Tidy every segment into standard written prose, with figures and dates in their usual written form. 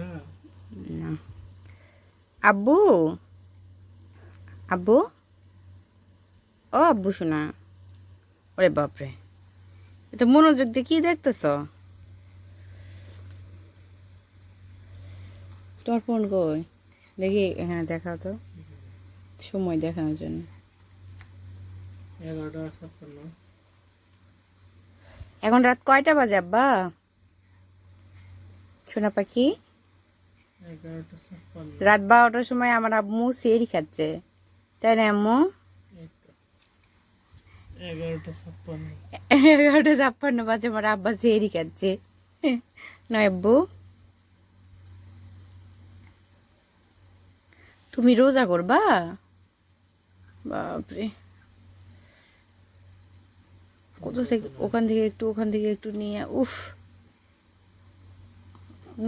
না। আব্বু, আব্বু, ও আব্বু শোনা, ওরে বাপরে, এটা মনোযোগ দিয়ে কি দেখতেছ? তোমার ফোন কই? দেখি, হ্যাঁ দেখাও তো, সময় দেখানোর জন্য। 11:56। এখন রাত কয়টা বাজে আব্বা? সোনা পাখি, 11:56। রাত 12টার সময় আমার আম্মু সেহরি খাচ্ছে, তাই না আম্মু? এই তো 11:56। 11:56 বাজে আমার আব্বা সেহরি খাচ্ছে, নয় আব্বু? তুমি রোজা করবা? বাপরে, কত থেকে ওখান থেকে একটু, ওখান থেকে একটু নিয়ে, উফ।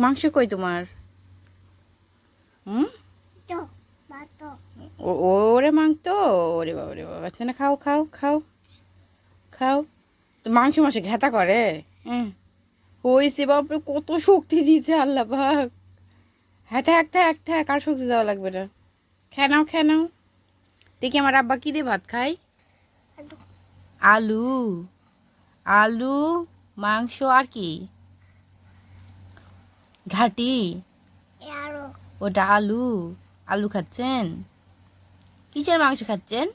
মাংস কই তোমার? হুম, ওরে মাংতো, ওরে বাবা রে বাবা, না খাও খাও খাও খাও। তো মাংস মাসে ঘেতা করে। হ্যাঁ, হয়েছে বাপরে, কত শক্তি দিয়েছে আল্লাহ পাক। হ্যাঁ থাক থাক থাক, আর শক্তি দেওয়া লাগবে না। খেয়ে নাও খেয়ে নাও। দেখি আমার আব্বা কি দিয়ে ভাত খায়। আলু, আলু, মাংস আর কি? ঘাটি, ওটা আলু। আলু খাচ্ছেন? কিসের মাংস খাচ্ছেন?